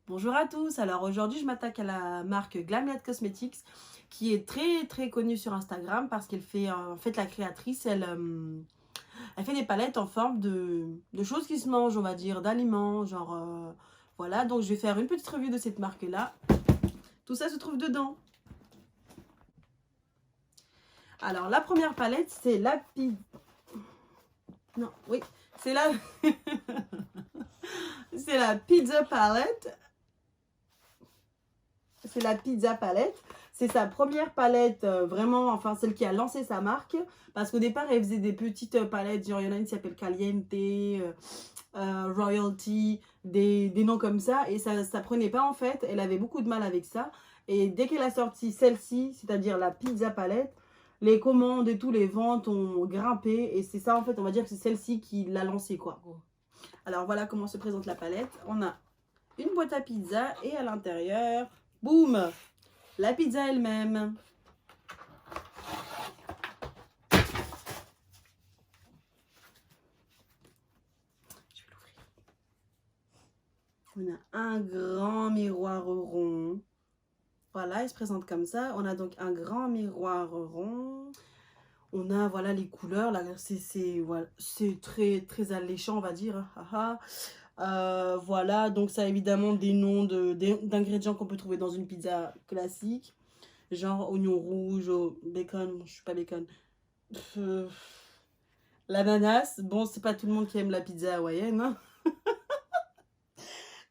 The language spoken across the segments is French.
Bonjour à tous, alors aujourd'hui je m'attaque à la marque Glamlight Cosmetics qui est très connue sur Instagram parce qu'elle fait, en fait la créatrice, elle fait des palettes en forme de choses qui se mangent, on va dire, d'aliments, genre voilà, donc je vais faire une petite revue de cette marque là, tout ça se trouve dedans. Alors la première palette c'est la non, oui, c'est la c'est la pizza palette. C'est la pizza palette. C'est sa première palette, vraiment, enfin celle qui a lancé sa marque. Parce qu'au départ, elle faisait des petites palettes, genre il y en a une qui s'appelle Caliente, Royalty, des noms comme ça. Et ça prenait pas en fait, elle avait beaucoup de mal avec ça. Et dès qu'elle a sorti celle-ci, c'est-à-dire la pizza palette, les commandes et tout, les ventes ont grimpé. Et c'est ça en fait, on va dire que c'est celle-ci qui l'a lancée quoi. Alors voilà comment se présente la palette. On a une boîte à pizza et à l'intérieur, boum, la pizza elle-même. Je vais l'ouvrir. On a un grand miroir rond. Voilà, il se présente comme ça. On a donc un grand miroir rond. On a, voilà, les couleurs. Là, voilà, très alléchant, on va dire. Voilà, donc ça a évidemment des noms d'ingrédients qu'on peut trouver dans une pizza classique. Genre oignon rouge, bacon, je suis pas bacon. L'ananas, bon, c'est pas tout le monde qui aime la pizza hawaïenne. Hein.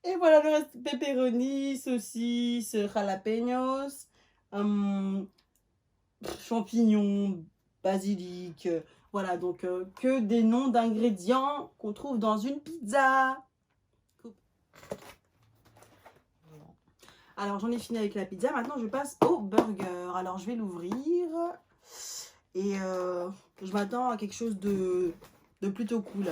Et voilà le reste, pepperoni, saucisses, jalapenos, hum, champignons, basilic. Voilà, donc que des noms d'ingrédients qu'on trouve dans une pizza. Alors, j'en ai fini avec la pizza. Maintenant, je passe au burger. Alors, je vais l'ouvrir. Et je m'attends à quelque chose de plutôt cool.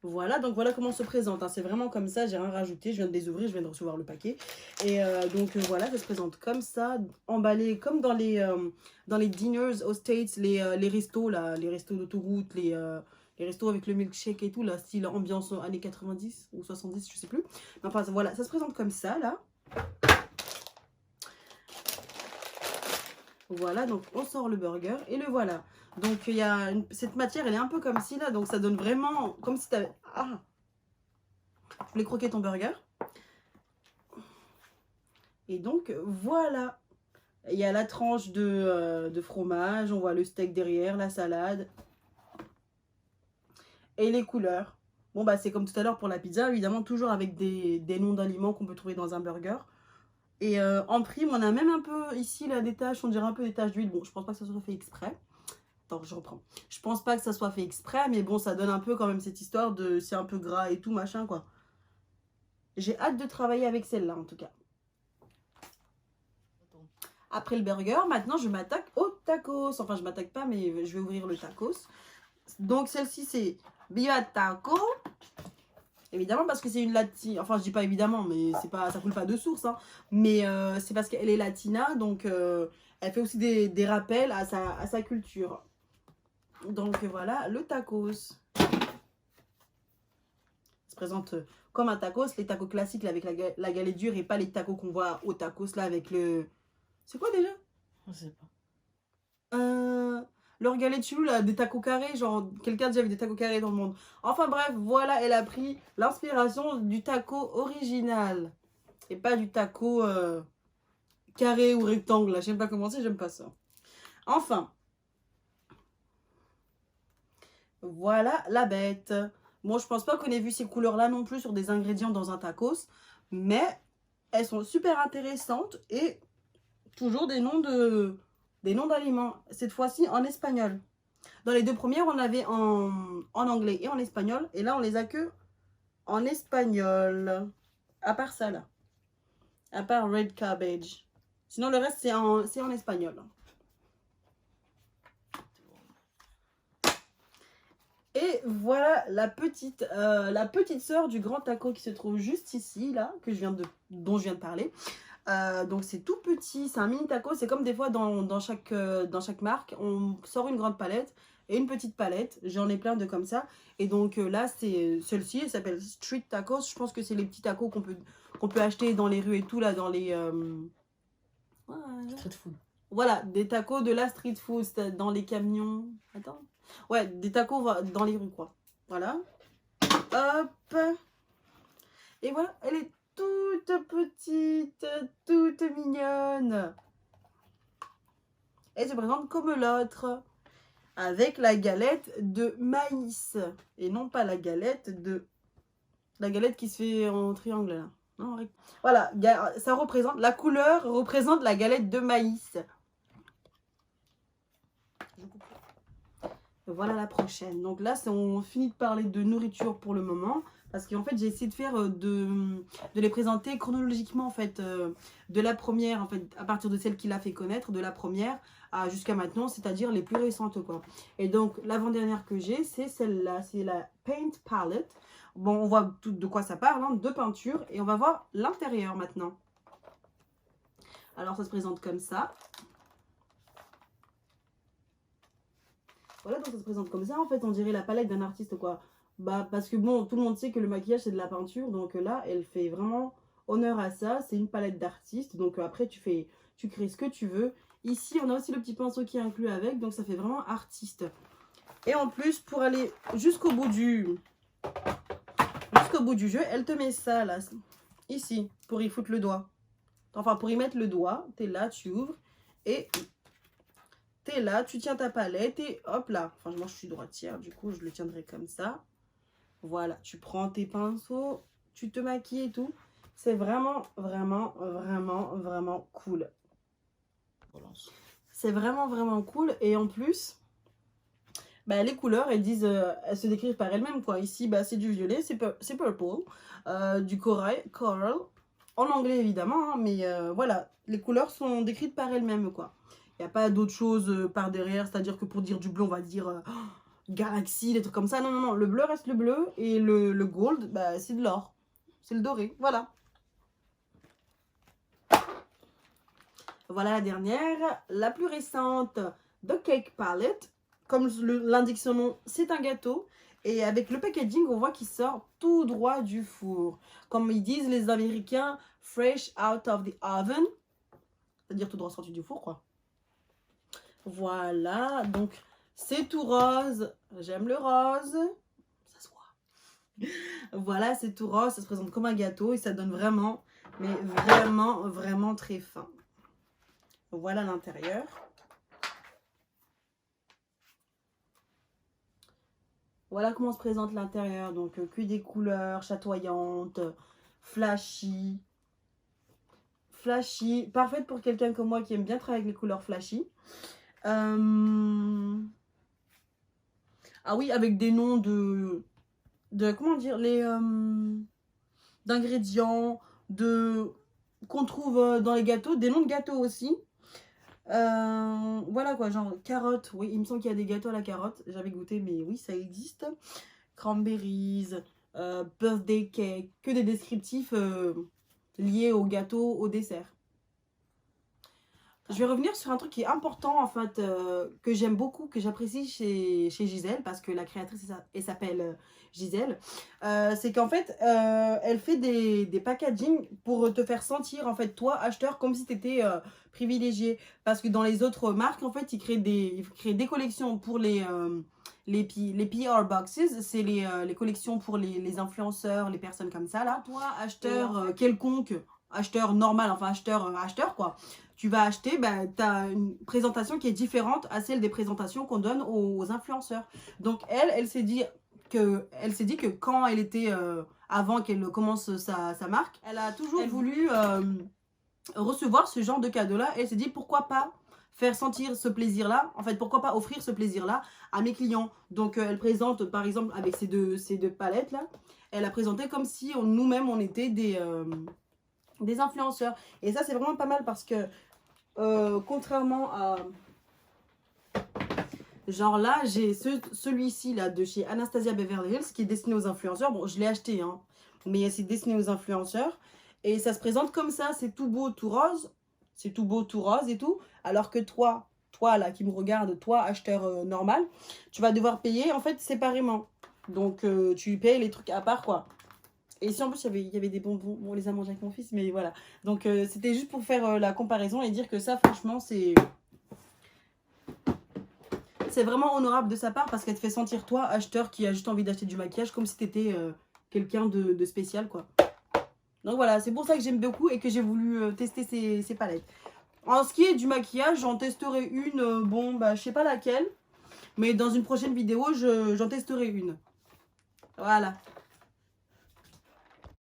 Voilà, donc voilà comment se présente. Hein. C'est vraiment comme ça, j'ai rien rajouté. Je viens de les ouvrir, je viens de recevoir le paquet. Et donc voilà, ça se présente comme ça, emballé comme dans les dinners aux States, les restos, là, les restos d'autoroute, les restos avec le milkshake et tout, là, style ambiance années 90 ou 70, je sais plus. Enfin, voilà, ça se présente comme ça, là. Voilà, donc on sort le burger et le voilà. Donc il y a cette matière, elle est un peu comme ci là, donc ça donne vraiment comme si tu avais... Ah, je voulais croquer ton burger. Et donc voilà. Il y a la tranche de fromage, on voit le steak derrière, la salade. Et les couleurs. Bon bah c'est comme tout à l'heure pour la pizza, évidemment toujours avec des noms d'aliments qu'on peut trouver dans un burger. Et en prime, on a même un peu ici là des taches, on dirait un peu des taches d'huile. Bon, je pense pas que ça soit fait exprès. Attends, je reprends. Je pense pas que ça soit fait exprès, mais bon, ça donne un peu quand même cette histoire de c'est un peu gras et tout, machin, quoi. J'ai hâte de travailler avec celle-là, en tout cas. Après le burger, maintenant, je m'attaque au tacos. Enfin, je m'attaque pas, mais je vais ouvrir le tacos. Donc, celle-ci, c'est Viva Taco. Évidemment, parce que c'est une latine. Enfin, je dis pas évidemment, mais c'est pas, ça coule pas de source. Hein. Mais c'est parce qu'elle est latina, donc elle fait aussi des rappels à sa culture. Donc voilà, le tacos se présente comme un tacos. Les tacos classiques là, avec la galette dure et pas les tacos qu'on voit au tacos là avec le... C'est quoi déjà? Je sais pas. Leur galette chelou là, des tacos carrés. Genre, quelqu'un déjà avait des tacos carrés dans le monde. Enfin bref, voilà, elle a pris l'inspiration du taco original. Et pas du taco carré ou rectangle là. J'aime pas comment c'est, j'aime pas ça. Enfin. Voilà la bête. Bon, je pense pas qu'on ait vu ces couleurs-là non plus sur des ingrédients dans un tacos. Mais elles sont super intéressantes et toujours des noms d'aliments. Cette fois-ci en espagnol. Dans les deux premières, on avait en anglais et en espagnol. Et là, on les a que en espagnol. À part ça, là. À part Red Cabbage. Sinon, le reste, c'est en espagnol. Et voilà la petite sœur du grand taco qui se trouve juste ici, là, dont je viens de parler. Donc c'est tout petit, c'est un mini taco. C'est comme des fois dans chaque marque, on sort une grande palette et une petite palette. J'en ai plein de comme ça. Et donc là, c'est celle-ci, elle s'appelle Street Tacos. Je pense que c'est les petits tacos qu'on peut acheter dans les rues et tout, là, dans les... Street food. Voilà, des tacos de la street food dans les camions. Attends. Ouais, des tacos dans les rues, quoi. Voilà. Hop. Et voilà, elle est toute petite, toute mignonne. Elle se présente comme l'autre, avec la galette de maïs. Et non pas la galette de... La galette qui se fait en triangle, là. Non, voilà, ça représente... La couleur représente la galette de maïs. Voilà la prochaine. Donc là, on finit de parler de nourriture pour le moment. Parce qu'en fait, j'ai essayé de faire de les présenter chronologiquement, en fait, de la première, en fait, à partir de celle qui l'a fait connaître, de la première jusqu'à maintenant, c'est-à-dire les plus récentes, quoi. Et donc, l'avant-dernière que j'ai, c'est celle-là, c'est la Paint Palette. Bon, on voit tout de quoi ça parle, hein, de peinture, et on va voir l'intérieur maintenant. Alors, ça se présente comme ça. Voilà, donc ça se présente comme ça. En fait, on dirait la palette d'un artiste, quoi. Bah, parce que bon, tout le monde sait que le maquillage, c'est de la peinture. Donc là, elle fait vraiment honneur à ça. C'est une palette d'artiste. Donc après, tu crées ce que tu veux. Ici, on a aussi le petit pinceau qui est inclus avec. Donc ça fait vraiment artiste. Et en plus, pour aller jusqu'au bout du jeu, elle te met ça, là. Ici, pour y foutre le doigt. Enfin, pour y mettre le doigt. T'es là, tu ouvres. Et... t'es là, tu tiens ta palette et hop là. Enfin, moi, je suis droitière, du coup, je le tiendrai comme ça. Voilà, tu prends tes pinceaux, tu te maquilles et tout. C'est vraiment, vraiment, vraiment, vraiment cool. C'est vraiment, vraiment cool. Et en plus, bah, les couleurs, elles se décrivent par elles-mêmes, quoi. Ici, bah, c'est du violet, c'est purple, du coral, en anglais, évidemment. Hein, mais voilà, les couleurs sont décrites par elles-mêmes, quoi. Il n'y a pas d'autre chose par derrière, c'est-à-dire que pour dire du bleu, on va dire Galaxy, des trucs comme ça. Non, non, non, le bleu reste le bleu et le gold, bah, c'est de l'or. C'est le doré, voilà. Voilà la dernière, la plus récente, The Cake Palette. Comme l'indique son nom, c'est un gâteau. Et avec le packaging, on voit qu'il sort tout droit du four. Comme ils disent les Américains, fresh out of the oven. C'est-à-dire tout droit sorti du four, quoi. Voilà, donc c'est tout rose. J'aime le rose. Ça se voit. Voilà, c'est tout rose. Ça se présente comme un gâteau et ça donne vraiment, mais vraiment, vraiment très fin. Voilà l'intérieur. Voilà comment se présente l'intérieur. Donc, que des couleurs chatoyantes, flashy. Flashy. Parfaite pour quelqu'un comme moi qui aime bien travailler avec les couleurs flashy. Ah oui, avec des noms de comment dire, d'ingrédients, qu'on trouve dans les gâteaux, des noms de gâteaux aussi. Voilà quoi, genre carotte, oui, il me semble qu'il y a des gâteaux à la carotte, j'avais goûté, mais oui, ça existe. Cranberries, birthday cake, que des descriptifs liés au gâteau, au dessert. Je vais revenir sur un truc qui est important, en fait, que j'aime beaucoup, que j'apprécie chez Gisèle, parce que la créatrice, elle s'appelle Gisèle. C'est qu'en fait, elle fait des packaging pour te faire sentir, en fait, toi, acheteur, comme si tu étais privilégié. Parce que dans les autres marques, en fait, ils créent des collections pour les PR boxes. C'est les collections pour les influenceurs, les personnes comme ça, là. Toi, acheteur quelconque, acheteur normal, enfin acheteur quoi. Tu vas acheter, bah, tu as une présentation qui est différente à celle des présentations qu'on donne aux influenceurs. Donc elle s'est dit que quand elle était, avant qu'elle commence sa marque, elle a toujours voulu recevoir ce genre de cadeau-là. Elle s'est dit pourquoi pas faire sentir ce plaisir-là, en fait pourquoi pas offrir ce plaisir-là à mes clients. Donc elle présente par exemple avec ces deux palettes-là, elle a présenté comme si nous-mêmes on était des influenceurs. Et ça c'est vraiment pas mal parce que contrairement à genre là j'ai celui-ci là de chez Anastasia Beverly Hills qui est destiné aux influenceurs. Bon, je l'ai acheté hein, mais c'est destiné aux influenceurs et ça se présente comme ça, c'est tout beau tout rose, c'est tout beau tout rose et tout, alors que toi toi là qui me regarde, toi acheteur normal, tu vas devoir payer en fait séparément. Donc tu payes les trucs à part quoi. Et si en plus il y avait des bonbons, on les a mangés avec mon fils, mais voilà. Donc c'était juste pour faire la comparaison et dire que ça franchement c'est vraiment honorable de sa part parce qu'elle te fait sentir toi, acheteur qui a juste envie d'acheter du maquillage comme si t'étais quelqu'un de spécial quoi. Donc voilà, c'est pour ça que j'aime beaucoup et que j'ai voulu tester ces palettes. En ce qui est du maquillage, j'en testerai une, bon bah je sais pas laquelle, mais dans une prochaine vidéo, j'en testerai une. Voilà.